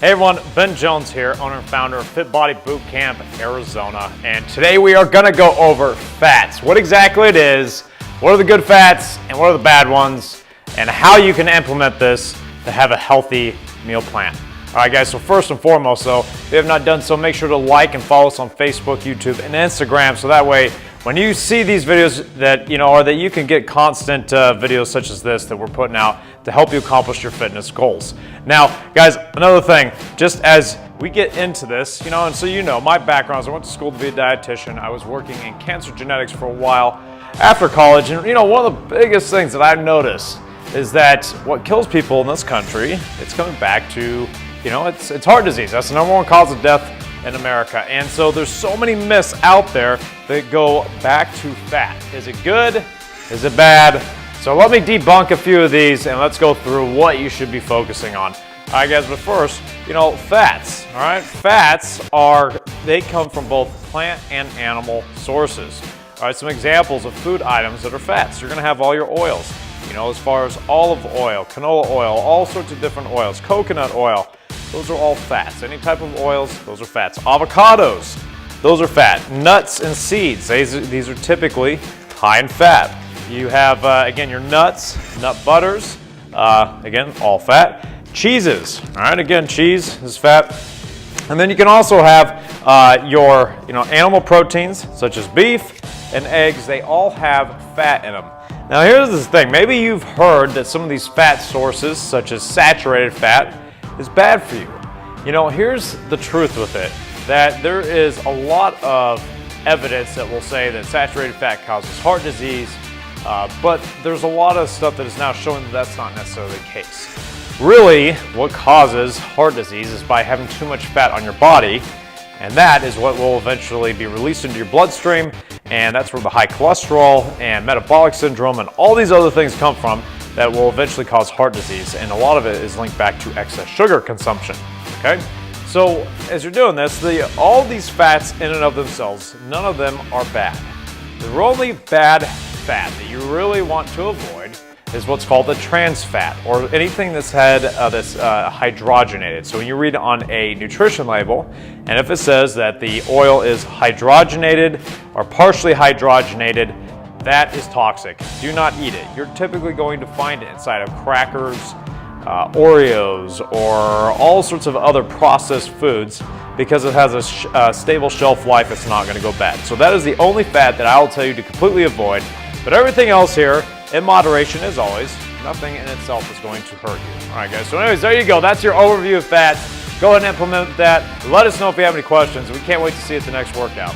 Hey everyone, Ben Jones here, owner and founder of Fit Body Boot Camp, Arizona. And today we are gonna go over fats. What exactly it is, what are the good fats, and what are the bad ones, and how you can implement this to have a healthy meal plan. All right guys, so first and foremost though, if you have not done so, make sure to like and follow us on Facebook, YouTube, and Instagram, so that way when you see these videos that, or that you can get constant videos such as this that we're putting out to help you accomplish your fitness goals. Now, guys, another thing, just as we get into this, and so my background is I went to school to be a dietitian. I was working in cancer genetics for a while after college, and one of the biggest things that I've noticed is that what kills people in this country, it's coming back to, it's heart disease. That's the #1 cause of death in America. And so there's so many myths out there that go back to fat. Is it good? Is it bad? So let me debunk a few of these and let's go through what you should be focusing on. All right guys, but first, fats, all right? Fats they come from both plant and animal sources. All right, some examples of food items that are fats. You're gonna have all your oils, as far as olive oil, canola oil, all sorts of different oils, coconut oil, those are all fats. Any type of oils, those are fats. Avocados, those are fat. Nuts and seeds, these are typically high in fat. You have, again, your nuts, nut butters, again, all fat. Cheeses, all right, again, cheese is fat. And then you can also have your, animal proteins, such as beef and eggs. They all have fat in them. Now here's the thing, maybe you've heard that some of these fat sources, such as saturated fat, is bad for you. Here's the truth with it, that there is a lot of evidence that will say that saturated fat causes heart disease, but there's a lot of stuff that is now showing that that's not necessarily the case. Really, what causes heart disease is by having too much fat on your body, and that is what will eventually be released into your bloodstream, and that's where the high cholesterol and metabolic syndrome and all these other things come from that will eventually cause heart disease, and a lot of it is linked back to excess sugar consumption, okay? So as you're doing this, all these fats in and of themselves, none of them are bad. The only bad fat that you really want to avoid is what's called the trans fat, or anything that's hydrogenated. So when you read on a nutrition label, and if it says that the oil is hydrogenated or partially hydrogenated, that is toxic. Do not eat it. You're typically going to find it inside of crackers, Oreos, or all sorts of other processed foods because it has a stable shelf life. It's not going to go bad. So that is the only fat that I'll tell you to completely avoid. But everything else here, in moderation as always, nothing in itself is going to hurt you. All right, guys. So anyways, there you go. That's your overview of fats. Go ahead and implement that. Let us know if you have any questions. We can't wait to see you at the next workout.